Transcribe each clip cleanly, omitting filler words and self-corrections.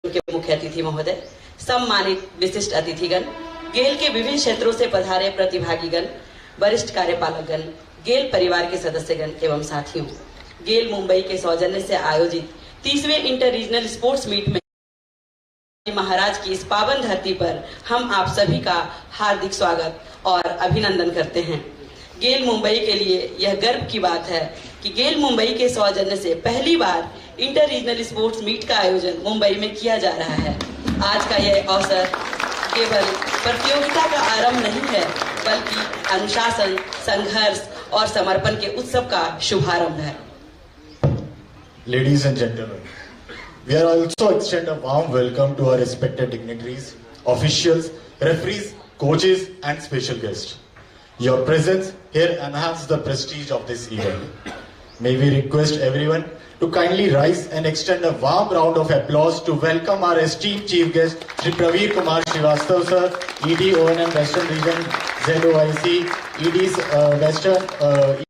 के मुख्य अतिथि महोदय, सम्मानित विशिष्ट अतिथिगण, गेल के विभिन्न क्षेत्रों से पधारे प्रतिभागीगण, वरिष्ठ कार्यपालकगण, गेल परिवार के सदस्यगण एवं साथियों, गेल मुंबई के सौजन्य से आयोजित 30वें इंटर रीजनल स्पोर्ट्स मीट में महाराज की इस पावन धरती पर हम आप सभी का हार्दिक स्वागत और अभिनंदन करते हैं। गेल मुंबई के लिए यह गर्व की बात है कि गेल मुंबई के सौजन्य से पहली बार इंटर रीजनल स्पोर्ट्स मीट का आयोजन मुंबई में किया जा रहा है। आज का यह अवसर केवल प्रतियोगिता का आरंभ नहीं है, बल्कि अनुशासन, संघर्ष और समर्पण के उत्सव का शुभारंभ है। Ladies and gentlemen, we are also extend a warm welcome to our respected dignitaries, officials, referees, coaches and special guests. Your presence here enhances the prestige of this event. May we request everyone to kindly rise and extend a warm round of applause to welcome our esteemed chief guest, Shri Praveer Kumar Srivastav sir, ED O&M Western Region ZOIC,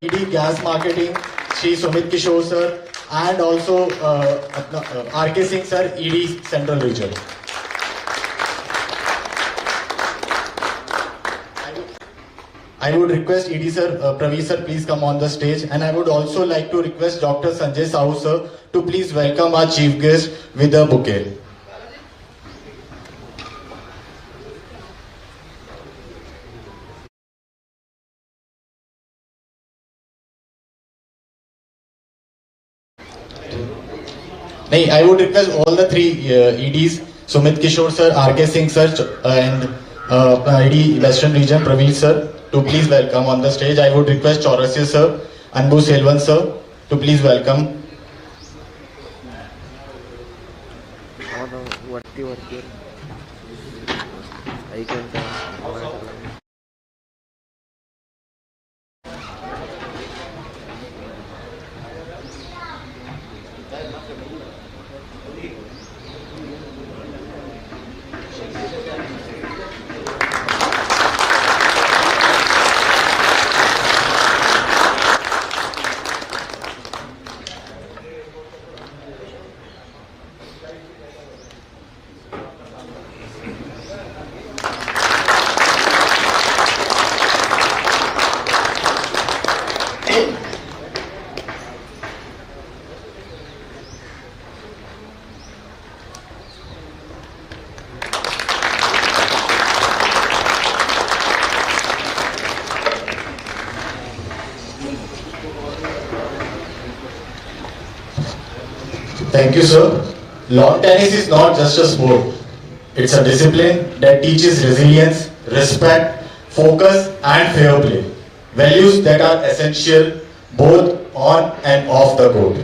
ED Gas Marketing, Shri Sumit Kishore sir, and also RK Singh sir, ED Central Region. I would request ED sir, Praveer sir, please come on the stage, and I would also like to request Dr. Sanjay Sahu sir to please welcome our chief guest with a bouquet. I would request all the three EDs, Sumit Kishore sir, RK Singh sir, and ED Western Region, Praveer sir, to please welcome on the stage. I would request Chaurasya sir, Anbu Selvan sir, to please welcome. Thank you, sir. Lawn tennis is not just a sport. It's a discipline that teaches resilience, respect, focus, and fair play. Values that are essential both on and off the court.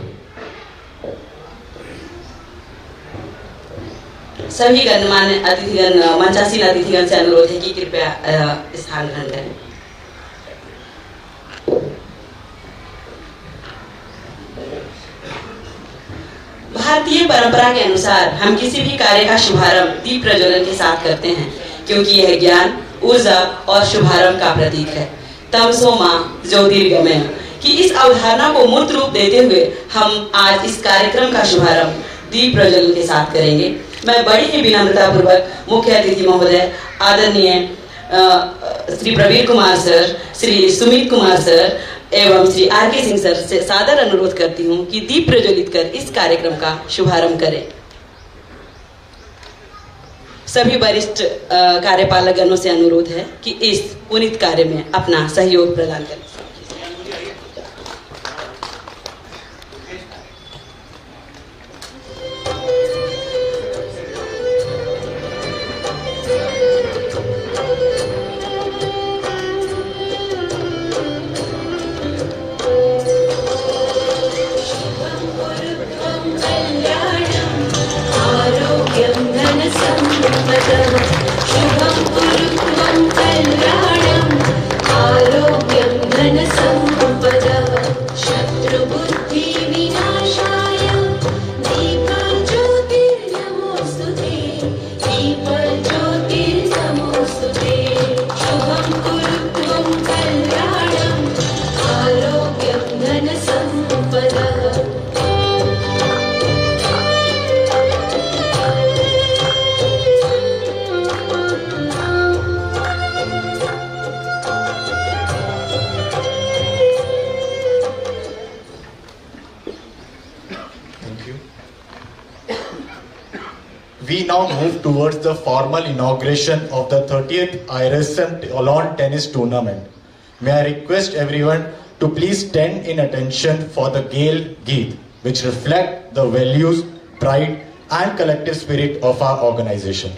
सभी गणमान्य अतिथिगण, मंचासीन अतिथिगण से अनुरोध है कि कृपया स्थान ग्रहण करें। भारतीय परंपरा के अनुसार हम किसी भी कार्य का शुभारंभ दीप प्रज्वलन के साथ करते हैं, क्योंकि यह ज्ञान, ऊर्जा और शुभारंभ का प्रतीक है। तमसो मां ज्योतिर्गमय की इस अवधारणा को मूर्त रूप देते हुए हम आज इस कार्यक्रम का शुभारंभ दीप प्रज्वलन के साथ करेंगे। मैं बड़ी ही विनम्रता पूर्वक मुख्य अतिथि महोदय आदरणीय श्री प्रवीर कुमार सर, श्री सुमित कुमार सर एवं श्री RK सिंह सर से सादर अनुरोध करती हूं कि दीप प्रज्वलित कर इस कार्यक्रम का शुभारंभ करें। सभी वरिष्ठ कार्यपालक गणों से अनुरोध है कि इस पुनीत कार्य में अपना सहयोग प्रदान करें। शुभं कुरु त्वं कल्याणम् आरोग्यं धन we now move towards the formal inauguration of the 30th IRSM Lawn Tennis Tournament. May I request everyone to please stand in attention for the Gale Geet, which reflect the values, pride and collective spirit of our organization.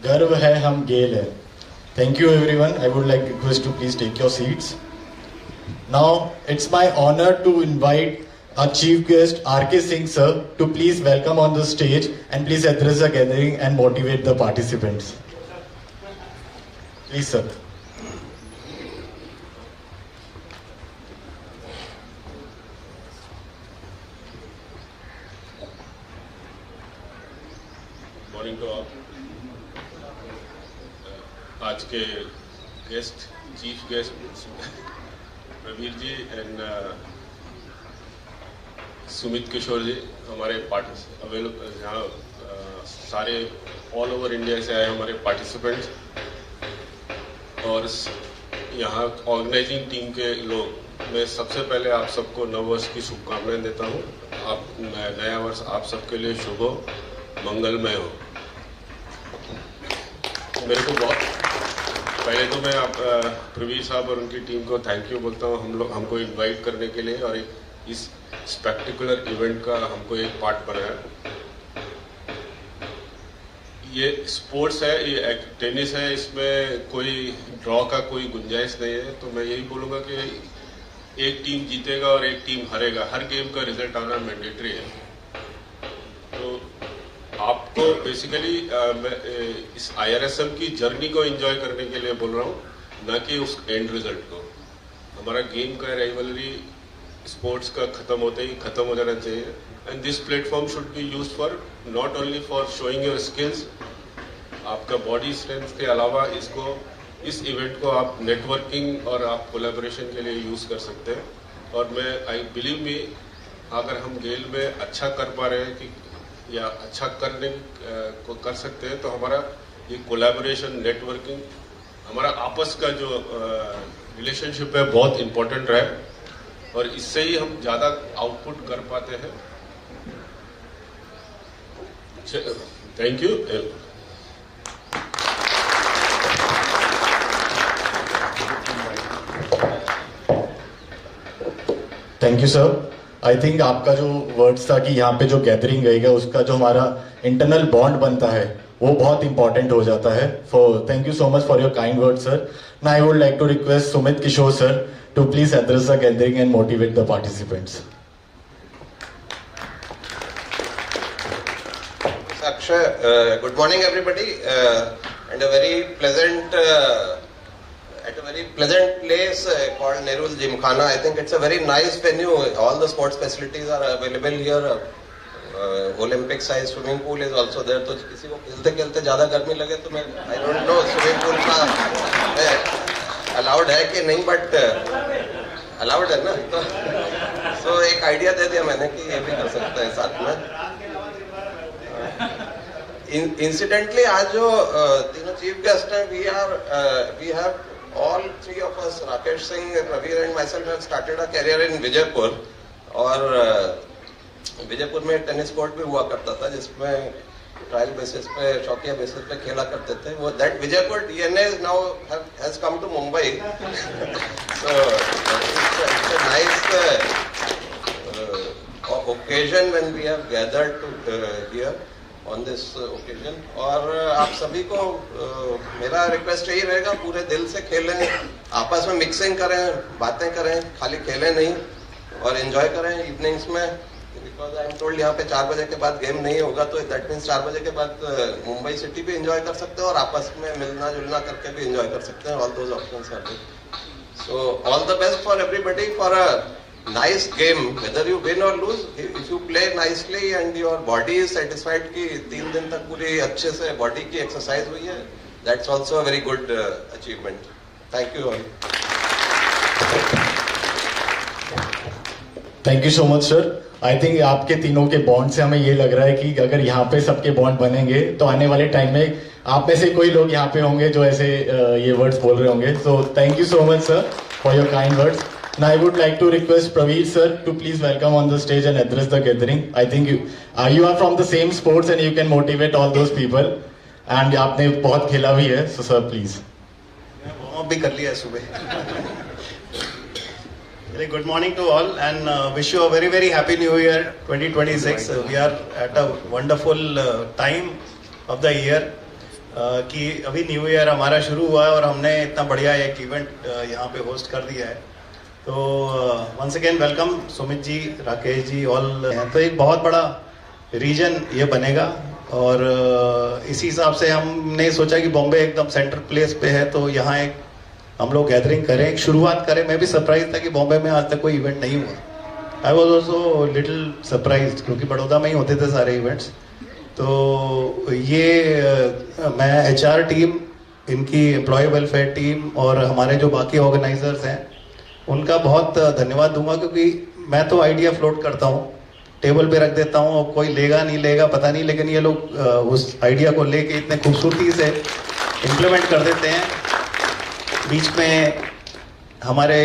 गर्व है हम गेल है. Thank you everyone. I would like to request to please take your seats. Now it's my honor to invite our chief guest R.K. Singh sir to please welcome on the stage and please address the gathering and motivate the participants. Please sir. Morning to all. आज के guest chief guest Pravir ji and Sumit Kishore ji हमारे available यहाँ सारे all over India से आए हमारे participants और यहाँ ऑर्गेनाइजिंग टीम के लोग. मैं सबसे पहले आप सबको नव वर्ष की शुभकामनाएं देता हूँ. आप नया वर्ष आप सबके लिए शुभ हो, मंगलमय हो. मेरे को पहले तो मैं आप प्रवीर साहब और उनकी टीम को थैंक यू बोलता हूँ, हमको इनवाइट करने के लिए और इस स्पेक्टिकुलर इवेंट का हमको एक पार्ट बनाया। ये स्पोर्ट्स है, ये टेनिस है, इसमें कोई ड्रॉ का कोई गुंजाइश नहीं है। तो मैं यही बोलूँगा कि एक टीम जीतेगा और एक टीम हारेगा, हर गेम का रिजल्ट आना मैंडेटरी है। तो आपको बेसिकली मैं इस IRSM की जर्नी को एंजॉय करने के लिए बोल रहा हूँ, ना कि उस एंड रिजल्ट को। हमारा गेम का राइवलरी स्पोर्ट्स का खत्म होते ही खत्म हो जाना चाहिए। And this platform should be used for not only for showing your skills, आपका बॉडी स्ट्रेंथ के अलावा इस इवेंट को आप नेटवर्किंग और आप कोलैबोरेशन के लिए यूज़ कर सकते हैं। और मैं आई बिलीव मी, अगर हम गेल में अच्छा कर पा रहे हैं कि या अच्छा करने को कर सकते हैं, तो हमारा ये कोलैबोरेशन, नेटवर्किंग, हमारा आपस का जो रिलेशनशिप है बहुत इम्पोर्टेंट रहा है और इससे ही हम ज़्यादा आउटपुट कर पाते हैं। Thank you. Thank you sir. I think आपका जो वर्ड्स था कि यहाँ पे जो गैदरिंग रहेगा उसका जो हमारा इंटरनल बॉन्ड बनता है वो बहुत इंपॉर्टेंट हो जाता है। Thank you so much for your kind word sir. Now I would like to request Sumit Kishore sir to please address the gathering and motivate the participants. Akshay, good morning everybody, and a very pleasant at a very pleasant place called Nerul Gymkhana. I think it's a very nice venue. All the sports facilities are available here. Olympic size swimming pool is also there. तो किसी को खेलते खेलते ज्यादा गर्मी लगे तो मैं I don't know swimming pool का अलाउड है कि नहीं, बट अलाउड है ना। तो एक आइडिया दे दिया मैंने कि ये भी कर सकते हैं साथ में। इंसिडेंटली आज जो तीनों चीफ गेस्ट हैं, we have all three of us, Rakesh Singh, Pravir and myself, have started a career in Vijaypur. और विजयपुर में टेनिस कोर्ट भी हुआ करता था जिसमें ट्रायल बेसिस पे, शौकिया बेसिस पे खेला करते थे वो। That Vijaypur DNA now has come to Mumbai. So it's a nice occasion when we have gathered to here on this occasion. और आप सभी को मेरा रिक्वेस्ट यही रहेगा, पूरे दिल से खेलें, आपस में मिक्सिंग करें, बातें करें, खाली खेलें नहीं, और एंजॉय करें इवनिंग्स में। बिकॉज आई एम टोल्ड यहाँ पे 4 बजे के बाद गेम नहीं होगा, तो दैट मीन्स 4 बजे के बाद मुंबई सिटी भी एंजॉय कर सकते हैं और आपस में मिलना जुलना करके भी एंजॉय कर सकते हैं। All those options are there. So all the best for everybody for a nice game, whether you win or lose. If you play nicely and your body is satisfied कि 3 दिन तक पूरी अच्छे से बॉडी की एक्सरसाइज हुई है, that's also a very good achievement. Thank you all. Thank you so much sir. I think आपके तीनों के बॉन्ड से हमें ये लग रहा है कि अगर यहाँ पे सबके बॉन्ड बनेंगे तो आने वाले टाइम में आप में से कोई लोग यहाँ पे होंगे जो ऐसे ये वर्ड्स बोल रहे होंगे। So thank you so much sir for your kind words. Now I would like to request Praveer sir to please welcome on the stage and address the gathering. I think you are from the same sports and you can motivate all those people. And आपने बहुत खेला भी है, so sir please. Warm up भी कर लिया है सुबह। Good morning to all and wish you a very very happy new year 2026. We are at a wonderful time of the year कि अभी न्यू ईयर हमारा शुरू हुआ है और हमने इतना बढ़िया एक इवेंट यहाँ पे होस्ट कर दिया है। तो once again welcome Sumit ji, Rakesh ji, all. तो एक बहुत बड़ा रीजन ये बनेगा और इसी हिसाब से हमने सोचा कि बॉम्बे एकदम सेंटर प्लेस पे है तो यहाँ एक हम लोग गैदरिंग करें, एक शुरुआत करें। मैं भी सरप्राइज था कि बॉम्बे में आज तक कोई इवेंट नहीं हुआ। I was also little surprise क्योंकि बड़ौदा में ही होते थे सारे इवेंट्स। तो ये मैं HR टीम, इनकी एम्प्लॉय वेलफेयर टीम और हमारे जो बाकी ऑर्गेनाइजर्स हैं उनका बहुत धन्यवाद दूंगा, क्योंकि मैं तो आइडिया फ्लोट करता हूँ, टेबल पे रख देता हूँ, कोई लेगा नहीं लेगा पता नहीं, लेकिन ये लोग उस आइडिया को लेके इतने खूबसूरती से इम्प्लीमेंट कर देते हैं। बीच में हमारे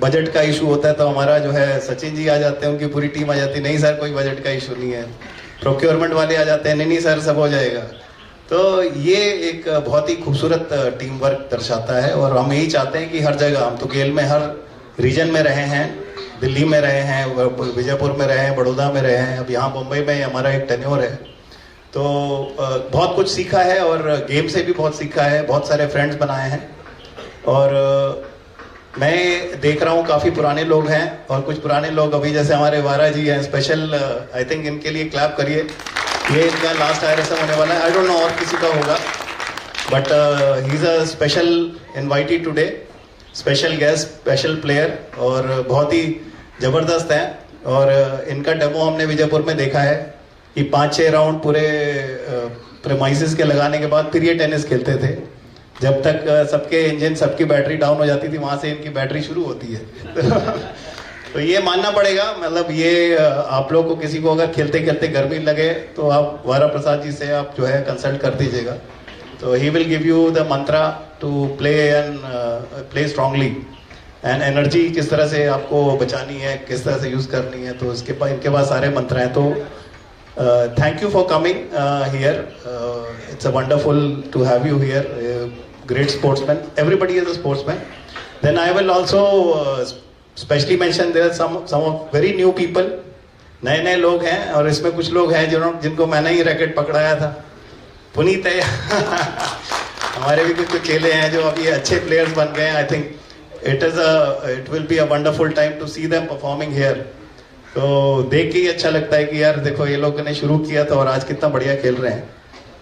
बजट का इशू होता है तो हमारा जो है सचिन जी आ जाते हैं, उनकी पूरी टीम आ जाती है, नहीं सर कोई बजट का इशू नहीं है। प्रोक्योरमेंट वाले आ जाते हैं, नहीं नहीं सर सब हो जाएगा। तो ये एक बहुत ही खूबसूरत टीम वर्क दर्शाता है और हम यही चाहते हैं कि हर जगह, हम तो गेल में हर रीजन में रहे हैं, दिल्ली में रहे हैं, विजयपुर में रहे हैं, बड़ौदा में रहे हैं, अब यहाँ मुंबई में हमारा एक टेन्योर है। तो बहुत कुछ सीखा है और गेम से भी बहुत सीखा है, बहुत सारे फ्रेंड्स बनाए हैं। और मैं देख रहा हूँ काफ़ी पुराने लोग हैं और कुछ पुराने लोग अभी, जैसे हमारे वारा जी हैं, स्पेशल आई थिंक इनके लिए क्लैप करिए। ये इनका लास्ट IRSM होने वाला है, आई डोंट नो और किसी का होगा, but he is a special invited today, special guest, special player और बहुत ही ज़बरदस्त हैं। और इनका डेमो हमने विजयपुर में देखा है कि 5-6 राउंड पूरे प्रेमाइसिस के लगाने के बाद फिर ये टेनिस खेलते थे, जब तक सबके इंजन, सबकी बैटरी डाउन हो जाती थी, वहाँ से इनकी बैटरी शुरू होती है। तो ये मानना पड़ेगा, मतलब ये आप लोग को किसी को अगर खेलते खेलते गर्मी लगे तो आप वारा प्रसाद जी से आप जो है कंसल्ट कर दीजिएगा। तो he will give you the mantra to play and play strongly, and energy किस तरह से आपको बचानी है, किस तरह से यूज करनी है, तो इसके पास, इनके पास सारे मंत्र हैं। तो thank you for coming here, it's a wonderful to have you here, great sportsman, everybody is a sportsman. Then I will also specially mention there are some of very new people, नए लोग हैं, और इसमें कुछ लोग हैं जिनको मैंने ही रैकेट पकड़ाया था, पुनीत है। हमारे भी कुछ चेले हैं जो अभी अच्छे प्लेयर्स बन गए हैं। I think it will be a wonderful time to see them performing here. तो देख के ही अच्छा लगता है कि यार देखो ये लोगों ने शुरू किया था और आज कितना बढ़िया खेल रहे हैं।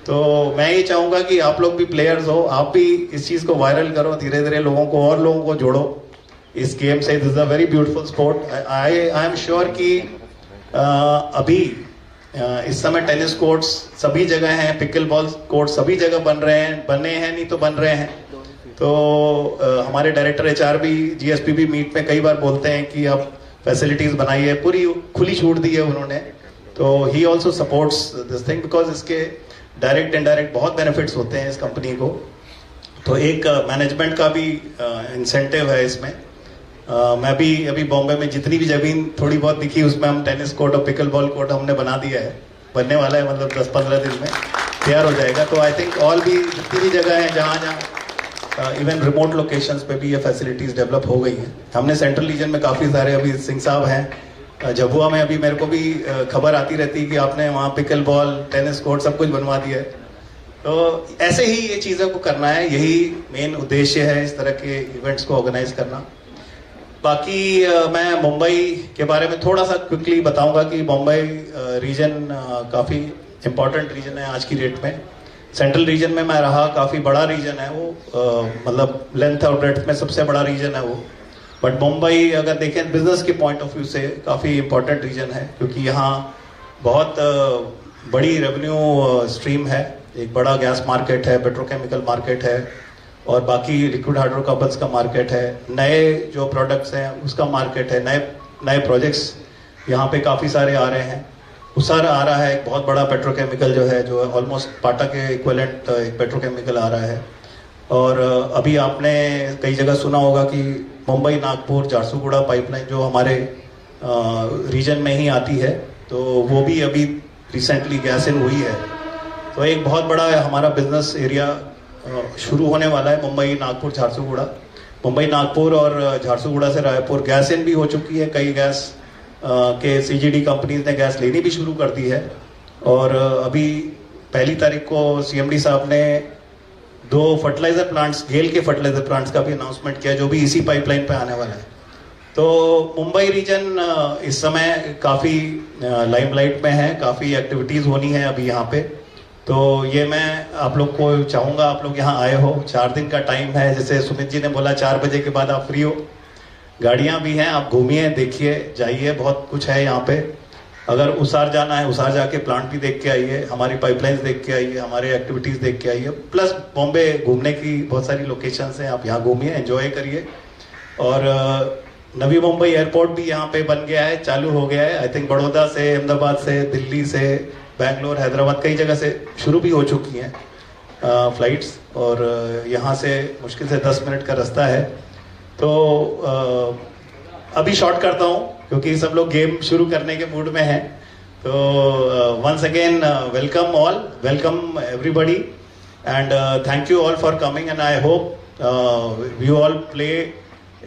तो मैं ये चाहूंगा कि आप लोग भी प्लेयर्स हो, आप भी इस चीज को वायरल करो, धीरे धीरे लोगों को और लोगों को जोड़ो इस गेम से। This is a very beautiful sport. I am sure कि अभी इस समय टेनिस कोर्ट्स सभी जगह हैं, पिकल बॉल कोर्ट सभी जगह बने हैं नहीं तो बन रहे हैं। तो हमारे डायरेक्टर HR भी GSPB मीट में कई बार बोलते हैं कि आप फैसिलिटीज बनाइए, पूरी खुली छूट दी है उन्होंने। तो he also supports this thing because इसके डायरेक्ट इनडायरेक्ट बहुत बेनिफिट्स होते हैं इस कंपनी को। तो एक मैनेजमेंट का भी इंसेंटिव है इसमें। मैं भी अभी बॉम्बे में जितनी भी जमीन थोड़ी बहुत दिखी उसमें हम टेनिस कोर्ट और पिकल बॉल कोर्ट हमने बना दिया है, बनने वाला है, मतलब 10-15 दिन में तैयार हो जाएगा। तो आई थिंक ऑल भी जितनी भी जगह है जहाँ इवन रिमोट लोकेशंस पे भी ये फैसिलिटीज डेवलप हो गई हैं। हमने सेंट्रल रीजन में काफ़ी सारे, अभी सिंह साहब हैं झबुआ में, अभी मेरे को भी खबर आती रहती है कि आपने वहाँ पिकल बॉल, टेनिस कोर्ट सब कुछ बनवा दिया है। तो ऐसे ही ये चीज़ों को करना है, यही मेन उद्देश्य है इस तरह के इवेंट्स को ऑर्गेनाइज करना। बाकी मैं मुंबई के बारे में थोड़ा सा क्विकली बताऊंगा कि मुंबई रीजन काफ़ी इम्पोर्टेंट रीजन है आज की डेट में। सेंट्रल रीजन में मैं रहा, काफ़ी बड़ा रीजन है वो, मतलब लेंथ और ब्रेड्थ में सबसे बड़ा रीजन है वो। बट मुंबई अगर देखें बिजनेस के पॉइंट ऑफ व्यू से काफ़ी इंपॉर्टेंट रीजन है, क्योंकि यहाँ बहुत बड़ी रेवेन्यू स्ट्रीम है, एक बड़ा गैस मार्केट है, पेट्रोकेमिकल मार्केट है, और बाकी लिक्विड हाइड्रोकार्बन्स का मार्केट है, नए जो प्रोडक्ट्स हैं उसका मार्केट है, नए प्रोजेक्ट्स यहाँ पे काफ़ी सारे आ रहे हैं। उसार आ रहा है, एक बहुत बड़ा पेट्रोकेमिकल जो है, जो ऑलमोस्ट पाटा के इक्विवेलेंट एक पेट्रोकेमिकल आ रहा है। और अभी आपने कई जगह सुना होगा कि मुंबई नागपुर झारसुगुड़ा पाइपलाइन जो हमारे रीजन में ही आती है, तो वो भी अभी रिसेंटली गैस इन हुई है। तो एक बहुत बड़ा हमारा बिजनेस एरिया शुरू होने वाला है मुंबई नागपुर झारसुगुड़ा। मुंबई नागपुर और झारसुगुड़ा से रायपुर गैस इन भी हो चुकी है, कई गैस के CGD कंपनीज ने गैस लेनी भी शुरू कर दी है। और अभी 1 तारीख को CMD साहब ने 2 फर्टिलाइजर प्लांट्स, गेल के फर्टिलाइजर प्लांट्स का भी अनाउंसमेंट किया, जो भी इसी पाइपलाइन पे आने वाला है। तो मुंबई रीजन इस समय काफ़ी लाइमलाइट में है, काफ़ी एक्टिविटीज़ होनी है अभी यहाँ पे। तो ये मैं आप लोग को चाहूँगा, आप लोग यहाँ आए हो, 4 दिन का टाइम है, जैसे सुमित जी ने बोला 4 बजे के बाद आप फ्री हो, गाड़ियाँ भी हैं, आप घूमिए, देखिए, जाइए, बहुत कुछ है यहाँ पे। अगर उसार जाना है, उसार जाके प्लांट भी देख के आइए, हमारी पाइपलाइंस देख के आइए, हमारे एक्टिविटीज़ देख के आइए। प्लस बॉम्बे घूमने की बहुत सारी लोकेशंस हैं, आप यहाँ घूमिए, एंजॉय करिए। और नवी मुंबई एयरपोर्ट भी यहाँ पे बन गया है, चालू हो गया है। आई थिंक बड़ौदा से, अहमदाबाद से, दिल्ली से, बैंगलोर, हैदराबाद, कई जगह से शुरू भी हो चुकी हैं फ्लाइट्स, और यहाँ से मुश्किल से 10 मिनट का रास्ता है। तो अभी शॉर्ट करता हूँ क्योंकि सब लोग गेम शुरू करने के मूड में हैं। तो once again welcome all, welcome everybody. And thank you all for coming, and I hope you all play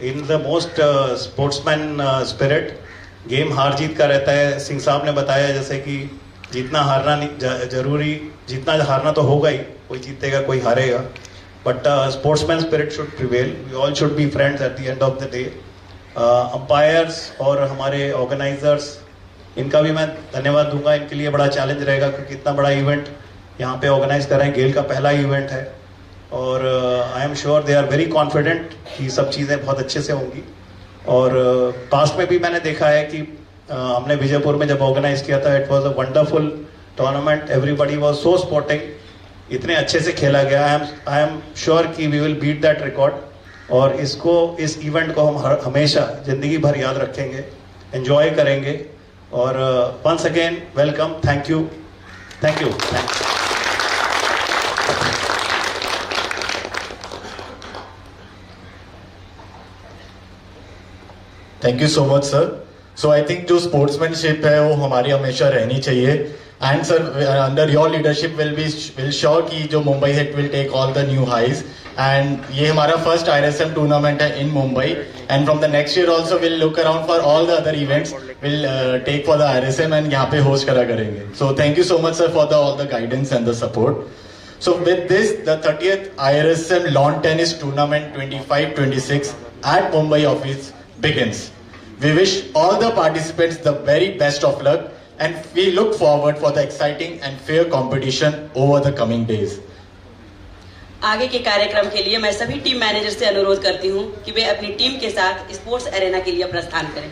in the most sportsman spirit. Game हार जीत का रहता है. सिंह साहब ने बताया जैसे कि जीतना हारना नहीं जरूरी, जीतना हारना तो होगा ही, कोई जीतेगा कोई हारेगा, but sportsman spirit should prevail. We all should be friends at the end of the day. Umpires और हमारे ऑर्गेनाइजर्स, इनका भी मैं धन्यवाद दूंगा. इनके लिए बड़ा चैलेंज रहेगा क्योंकि इतना बड़ा इवेंट यहाँ पे ऑर्गेनाइज कर रहे हैं. गेल का पहला इवेंट है और I am sure they are very confident कि सब चीज़ें बहुत अच्छे से होंगी. और पास्ट में भी मैंने देखा है कि हमने विजयपुर में जब ऑर्गेनाइज किया था, it was a wonderful tournament. Everybody was so sporting, इतने अच्छे से खेला गया. आई एम श्योर कि we will beat that record. और इस इवेंट को हम हमेशा जिंदगी भर याद रखेंगे, एंजॉय करेंगे. और once again welcome, thank you, thank you. Thank you so much sir. So I think जो स्पोर्ट्समैनशिप है वो हमारी हमेशा रहनी चाहिए. And sir under your leadership will sure कि जो Mumbai hit will take all the new highs. And ये हमारा फर्स्ट IRSM टूर्नामेंट है in Mumbai. And from the next year also will look around for all the other events, will take for the IRSM and यहाँ पे host करा करेंगे. So thank you so much sir for the all the guidance and the support. So with this, the 30th IRSM Lawn Tennis Tournament 25-26 at Mumbai office begins. We wish all the participants the very best of luck and we look forward for the exciting and fair competition over the coming days. आगे के कार्यक्रम के लिए मैं सभी team manager से अनुरोध करती हूं कि वे अपनी टीम के साथ स्पोर्ट्स एरेना के लिए प्रस्थान करें.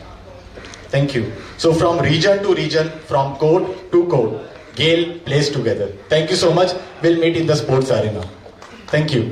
Thank you. So from region to region, from court to court, GAIL plays together. Thank you so much. We'll meet in the sports arena. Thank you.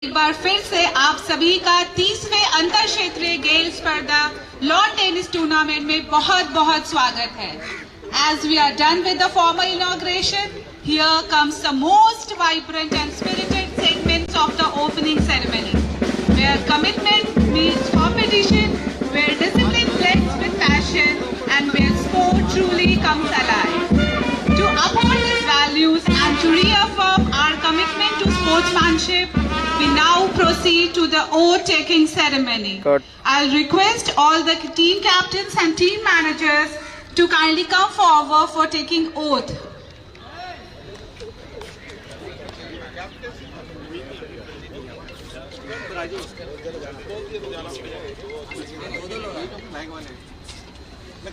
एक बार फिर से आप सभी का 30वें अंतर क्षेत्रीय गेल स्पर्धा लॉन टेनिस टूर्नामेंट में बहुत बहुत स्वागत है। As we are done with the formal inauguration, here comes the most vibrant and spirited segments of the opening ceremony, where commitment meets competition, where discipline blends with passion, and where sport truly comes alive. To uphold these values and to reaffirm our commitment to sportsmanship, we now proceed to the oath-taking ceremony. I'll request all the team captains and team managers to kindly come forward for taking oath.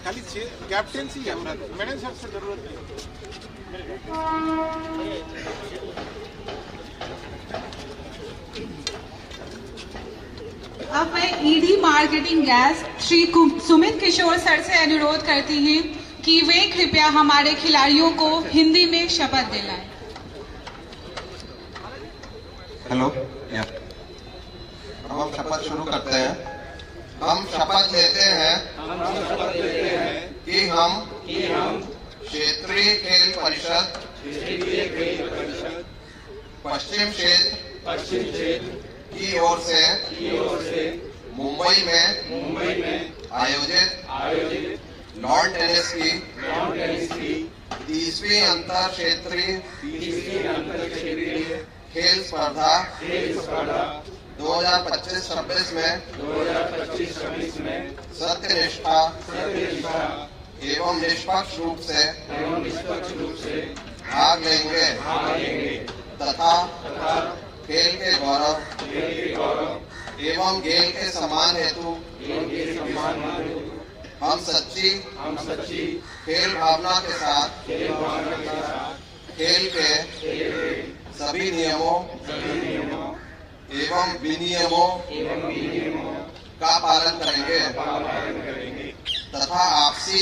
खाली captaincy है मैंने सबसे जरूरत नहीं। अब मैं ED marketing gas Shri Sumit Kishore sir से अनुरोध करती हूँ कि वे कृपया हमारे खिलाड़ियों को हिंदी में शपथ दिलाएं। हेलो, अब हम शपथ शुरू करते हैं। हम शपथ लेते हैं कि हम क्षेत्रीय खेल परिषद पश्चिम क्षेत्र की ओर से मुंबई में आयोजित लॉन टेनिस की 30वीं अंतर क्षेत्रीय खेल स्पर्धा 2025-26 में सत्यनिष्ठा एवं निष्पक्ष रूप से भाग लेंगे तथा खेल के गौरव एवं गेल के सम्मान हेतु हम सच्ची खेल भावना के साथ खेल के सभी नियमों एवं विनियमों का पालन करेंगे तथा आपसी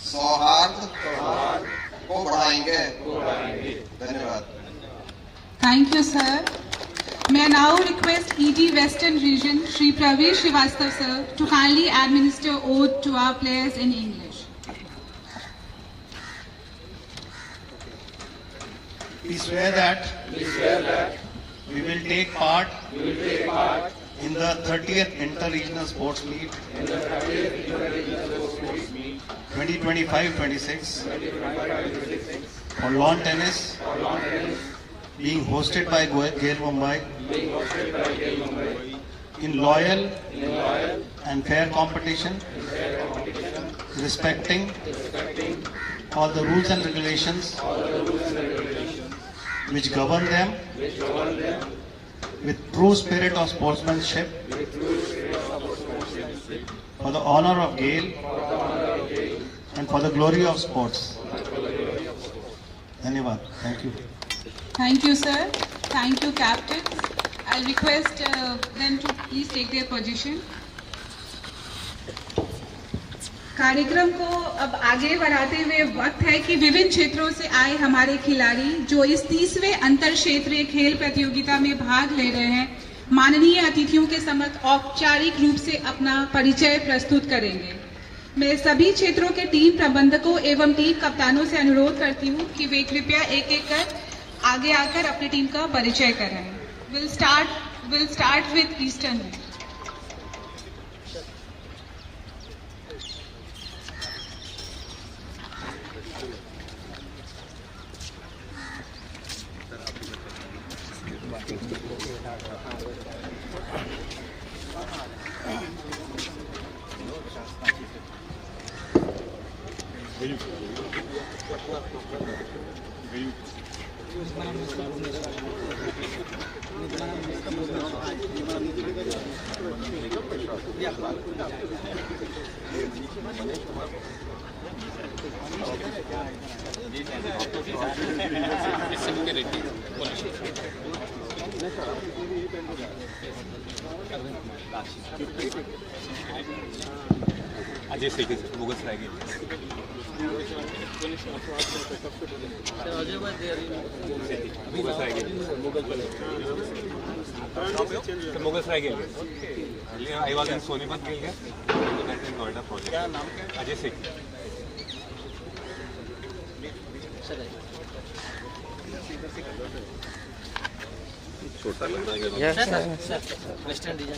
सौहार्द को बढ़ाएंगे। धन्यवाद। Thank you, sir. May I now request ED Western Region, Shri Pravesh Srivastav sir, to kindly administer oath to our players in English. We swear that we will take part in the 30th Inter-Regional Sports Meet 2025-26 for lawn tennis being hosted by GAIL Mumbai in loyal and fair competition, respecting all the rules and regulations which govern them with true spirit of sportsmanship for the honor of GAIL and for the glory of sports. Dhanyavad. Thank you. Thank you, sir. Thank you, captains. I'll request them to please take their position. कार्यक्रम को अब आगे बढ़ाते हुए वक्त है कि विभिन्न क्षेत्रों से आए हमारे खिलाड़ी जो इस 30वें अंतर क्षेत्रीय खेल प्रतियोगिता में भाग ले रहे हैं, माननीय अतिथियों के समक्ष औपचारिक रूप से अपना परिचय प्रस्तुत करेंगे। मैं सभी क्षेत्रों के टीम प्रबंधकों एवं टीम कप्तानों से अनुरोध करती हूँ कि वे कृपया एक एक कर आगे आकर अपनी टीम का परिचय कराएं। We'll start with Eastern. Ajay Sethi sir, Mughalsarai GAIL. Mughalsarai GAIL. Mughalsarai GAIL. I was in Sonipat GAIL गया, नोएडा प्रोजेक्ट। क्या नाम क्या? अजय सेठी। छोटा लग रहा है West Indies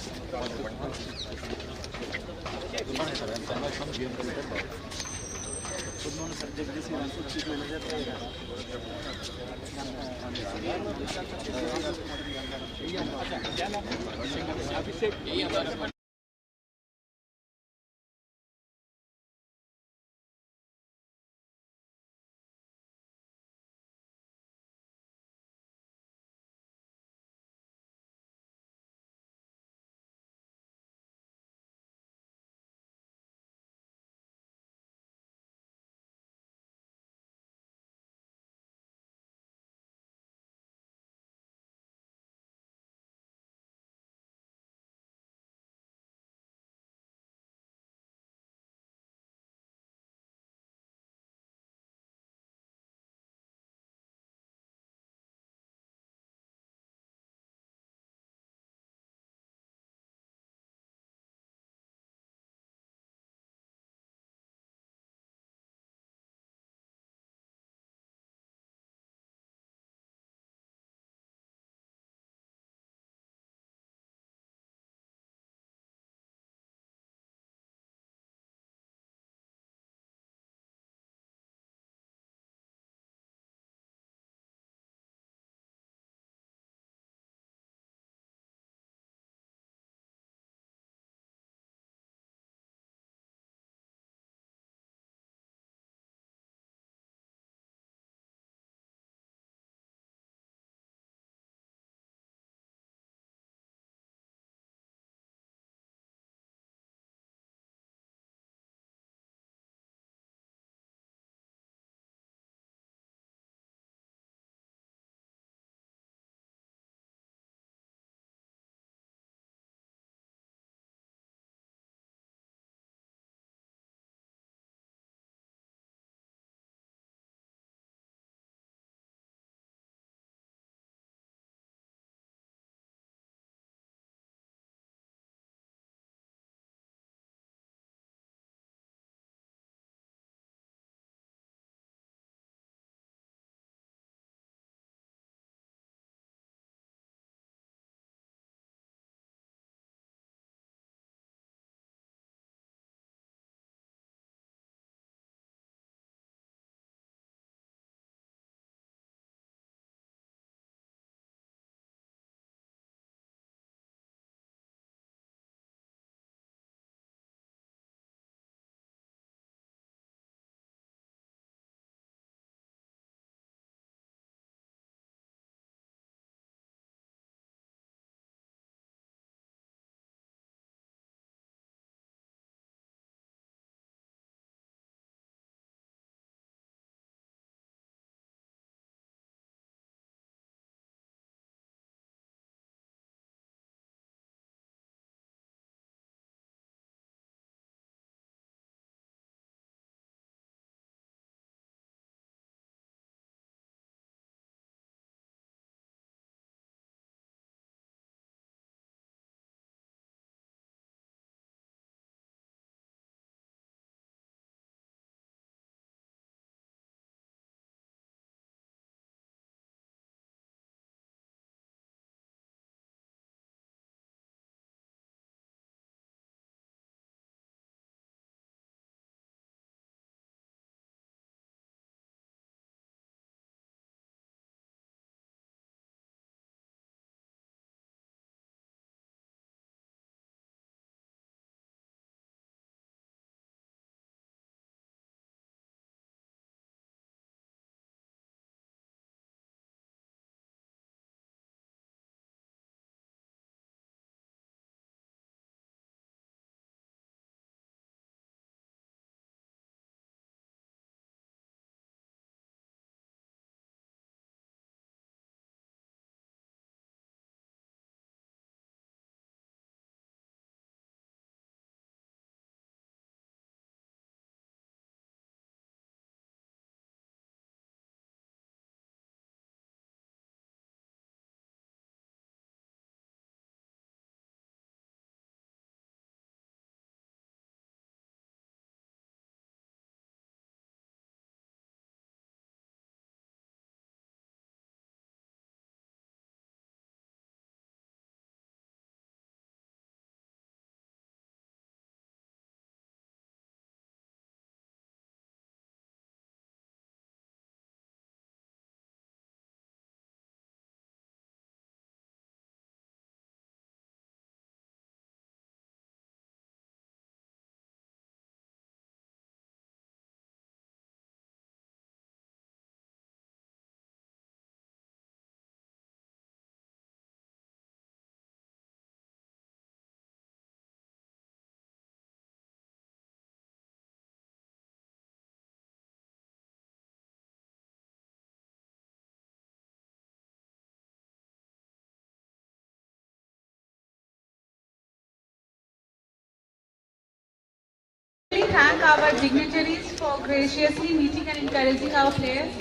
thank our dignitaries for graciously meeting and encouraging our players.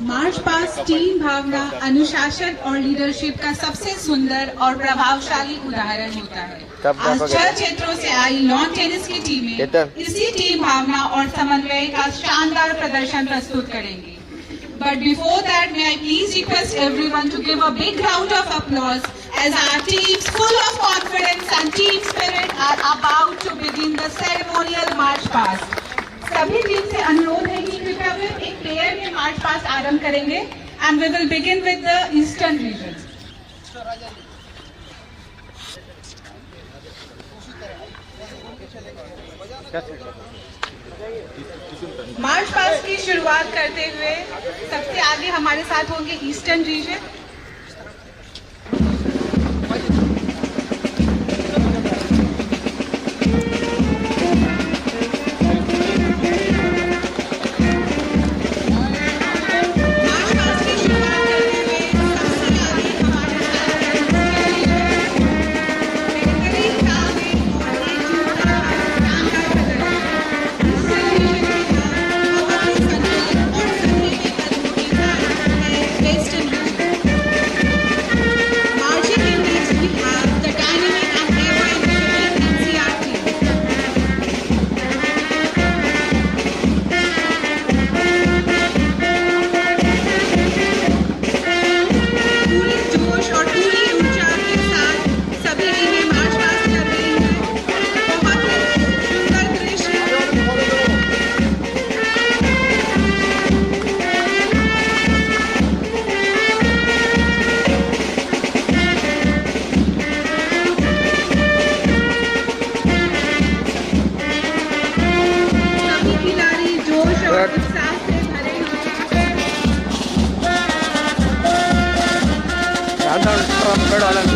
March past team भावना, अनुशासन और लीडरशिप का सबसे सुंदर और प्रभावशाली उदाहरण होता है। आज 6 क्षेत्रों से आई लॉन टेनिस की टीमें इसी टीम भावना और समन्वय का शानदार प्रदर्शन प्रस्तुत करेंगी। But before that, may I please request everyone to give a big round of applause as our teams full of confidence and team spirit are about to begin the ceremonial march past. सभी team से अनुरोध है कि कृपया वे एक pair में march past आरंभ करेंगे and we will begin with the eastern region. March past की शुरुआत करते हुए सबसे आगे हमारे साथ होंगे ईस्टर्न रीजन।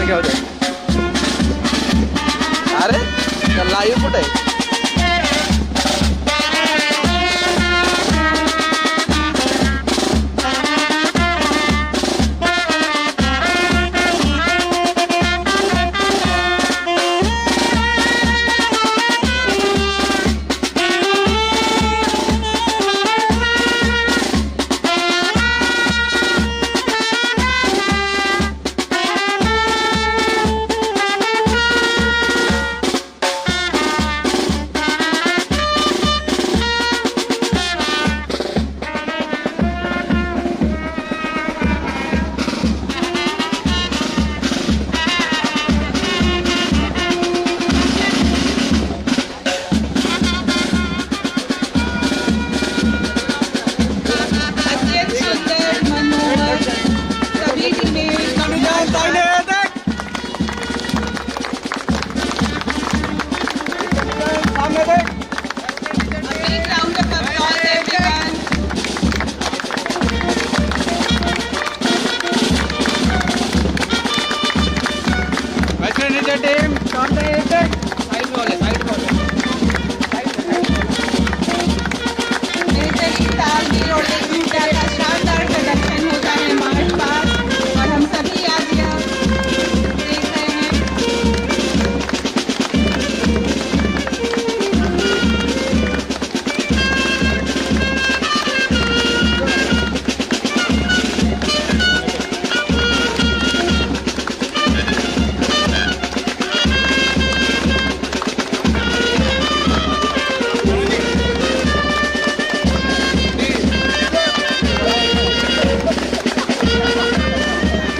क्या हो जाए? अरे लाइव कुठे आहे?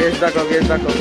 Geç dakika.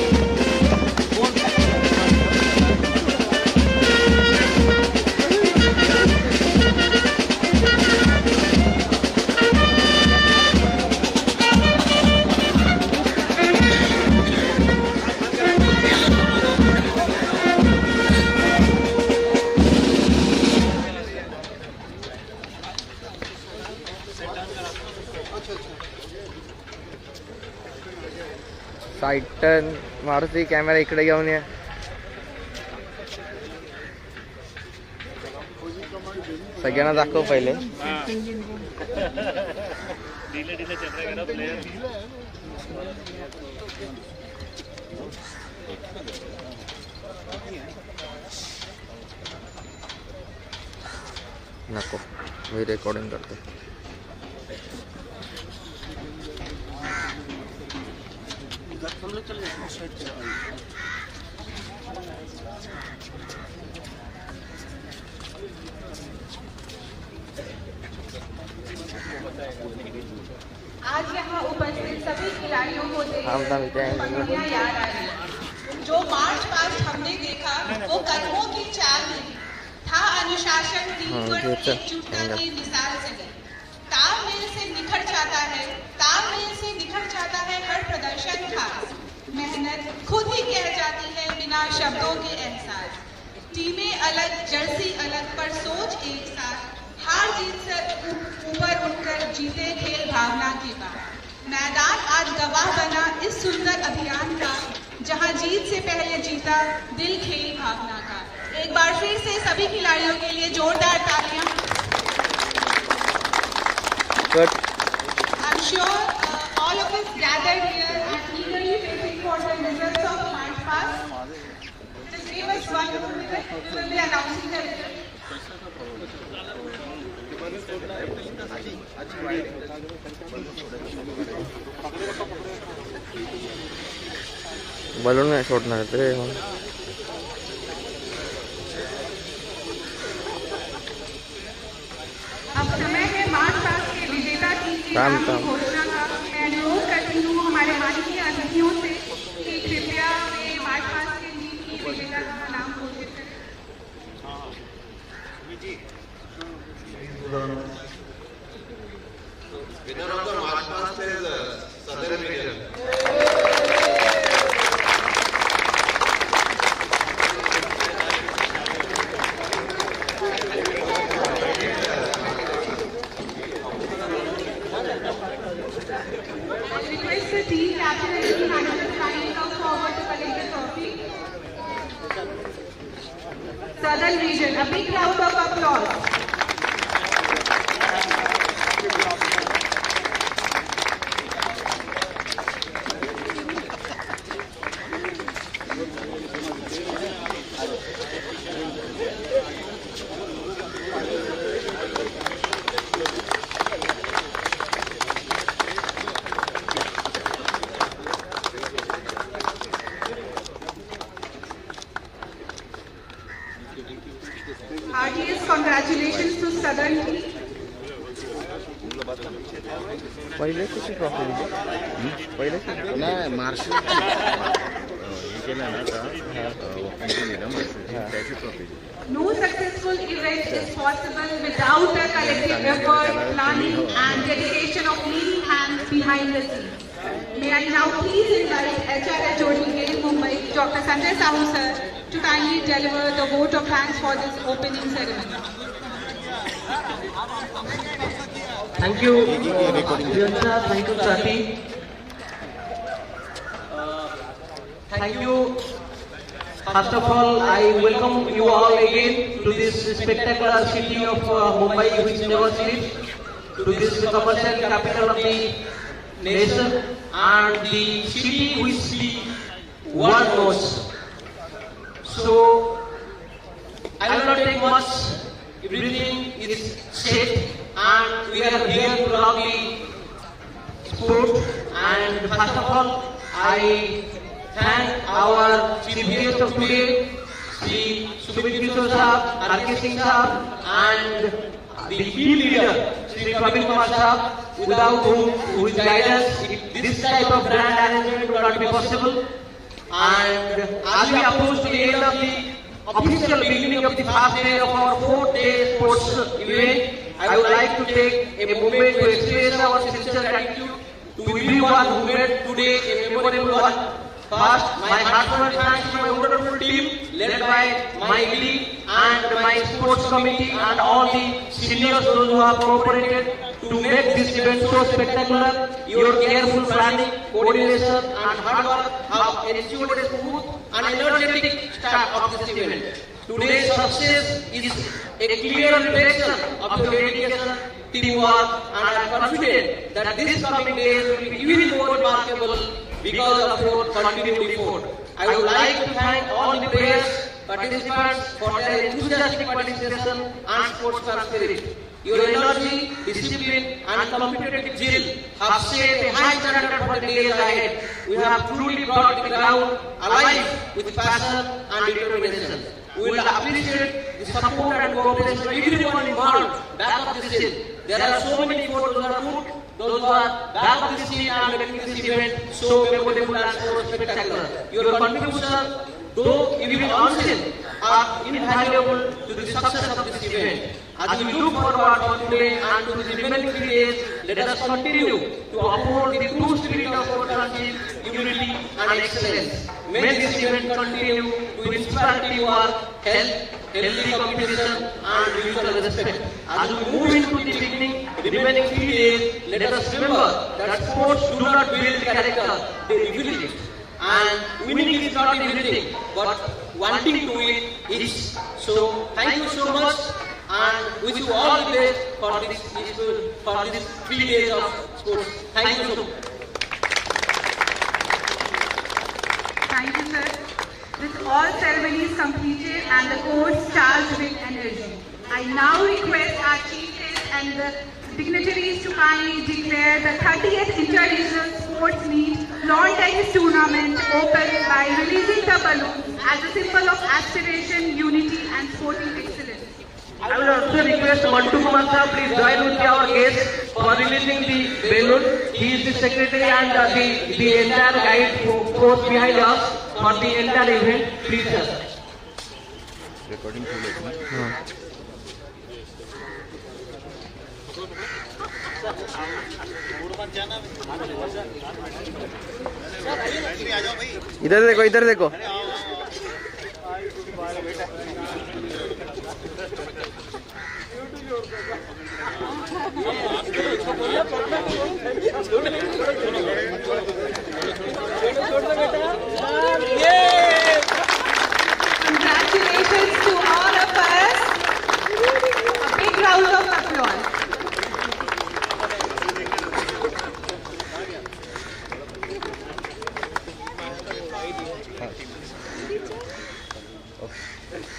Side turn Maruti camera इकडे घेऊन या. सगळ्यांना दाखव पहिले. नको मी रेकॉर्डिंग करते. आज यहाँ उपस्थित सभी खिलाड़ियों को हम तो क्या है पगड़ियाँ याद आ रही हैं। जो मार्च पास्ट हमने देखा वो कदमों की चाल नहीं था, अनुशासन, टीमवर्क, एकजुटता की मिसाल से गई. तालमेल से निखर जाता है, तालमेल से निखर जाता है हर प्रदर्शन खास. मेहनत खुद ही कह जाती है बिना शब्दों के एहसास. टीमें अलग, जर्सी अलग, पर सोच एक साथ. हार जीत से ऊपर उठकर जीते खेल भावना की बात. मैदान आज गवाह बना इस सुंदर अभियान का, जहां जीत से पहले जीता दिल खेल भावना का. एक बार फिर से सभी खिलाड़ियों के लिए जोरदार तालियां. I'm sure all of us gathered here and eagerly waiting for the results of March Past. Just give us 1 minute. We will be announcing the results. Balloon नाही सोडणार ते. अब समय है मार्च पास्ट के विजेता टीम के नाम की घोषणा का. मैं अनुरोध करती हूँ हमारे माननीय अतिथियों से कि कृपया वे मार्च पास्ट के टीम की विजेता का नाम घोषित करें. Winner of the March Past is Southern Region. I request the team captain and team manager to kindly come forward to collect the trophy. Southern Region, a big round of applause. Heartiest congratulations to Southern team. पहिले किती trophy दिली? पहिले नाही martial हे केलं ना का त्याची trophy. No successful event is possible without a collective effort, planning and dedication of leading hands behind the scenes. May I now please invite HRHOD GAIL Mumbai, Dr. Sanjay Sahu sir, to kindly deliver the vote of thanks for this opening ceremony. Thank you, Priyanka. Thank you, Sati. Thank you. First of all, I welcome you all again to this spectacular city of Mumbai, which never sleeps, to this commercial capital of the nation and the city which the world knows. So, I will not take much. Everything is said, and we are here to love the sport. And first of all, I thank our chief guest of today, Sri Sumit Kishore Saab, R.K. Singh Saab, and the key leader, Sri Praveen Kumar Saab, without whose guidance this type of grand arrangement would not be possible. And as we approach the end of the official beginning of the first day of our 4-day sports event, I would like to take a moment to express our sincere gratitude to everyone who made today a memorable one. First, my heartfelt thanks to my wonderful team led by my league and my sports committee and all the seniors those who have cooperated to make this event so spectacular. Your careful planning, coordination and hard work have ensured a smooth and energetic start of this event. Today's success is a clear reflection of your dedication, teamwork, and I am confident that this coming days will be even more remarkable because of your continued effort. I would like to thank all the players, participants for their enthusiastic participation and sportsman spirit. Your energy, discipline and competitive zeal have set a high standard for the days ahead. We have truly brought the ground alive with passion and determination. We will appreciate the support and cooperation of everyone involved back of the scene. There are so many photos that are put, those who are back of the scene and making this event so memorable and so spectacular. Your contribution, though even unseen, are invaluable to the success of this event. As we look forward for today and to the remaining 3 days, let us continue to uphold the true spirit of sportsmanship, unity and excellence. May this event continue to inspire teamwork, health, healthy competition and mutual respect. As we move into the remaining 3 days, let us remember that sports do not build character, they reveal it. And winning is not everything, but wanting to win is. So, thank you so much and wish you all the best for this 3 days of sports. Thank you so much. Thank you, sir. With all ceremonies completed and the course charged with energy, I now request our chief guest and the dignitaries to kindly declare the 30th Inter-Regional Sports Meet Lawn Tennis Tournament open by releasing the balloon as a symbol of aspiration, unity and sporting excellence. I will also request Mantu Kumar sir, please join with our guests for releasing the balloon. He is the secretary and the entire guide force behind us for the entire event. Please sir. Recording too late, na? इधर देखो, इधर देखो। Congratulations to all of us. A big round of applause.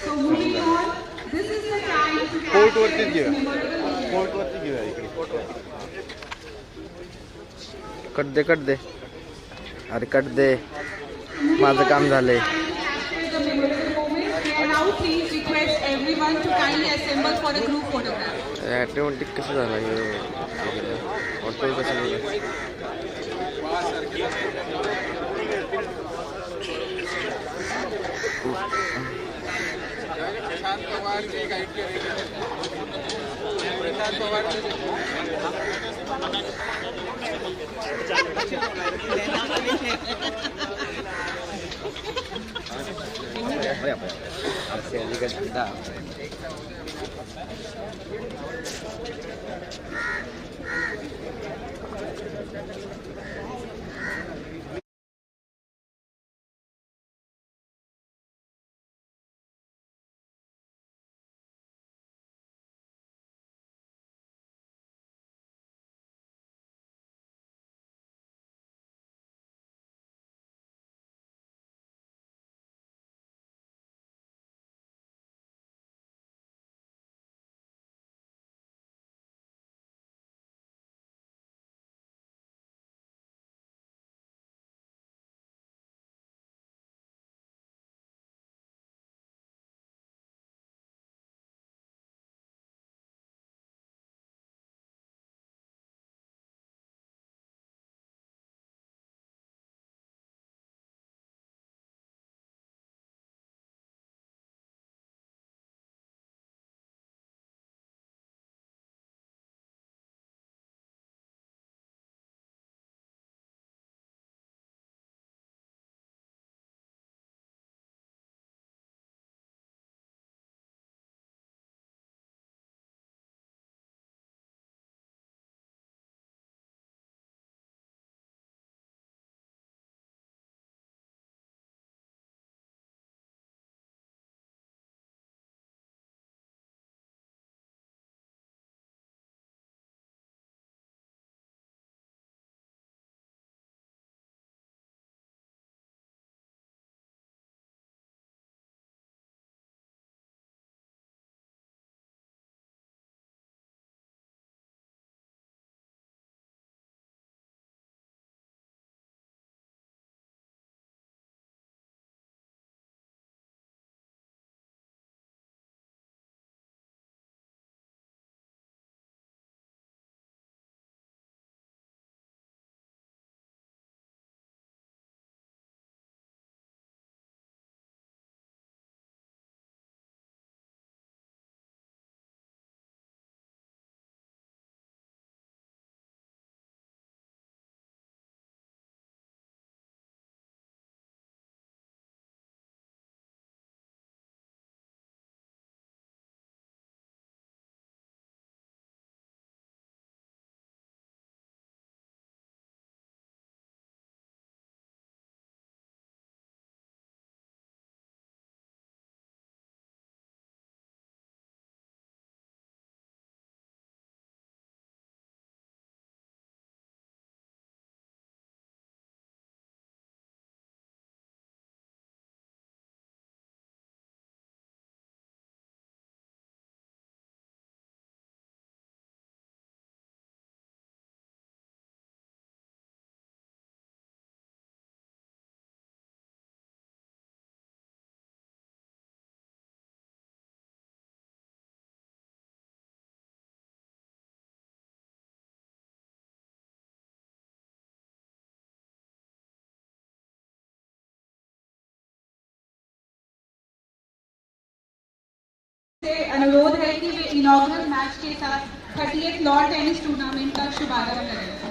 So moving on, this is the time to capture this memorable cut दे अरे cut दे माझं काम झालंय the memorable moment. And now please request everyone to kindly assemble for a group photograph. Automatic कसं झालं auto कसं झालं Prashant Pawar ji guide करेंगे। प्रशांत पवार से अनुरोध है कि वे इनॉग्रल मैच के साथ 30th लॉर्ड टेनिस टूर्नामेंट का शुभारंभ करें।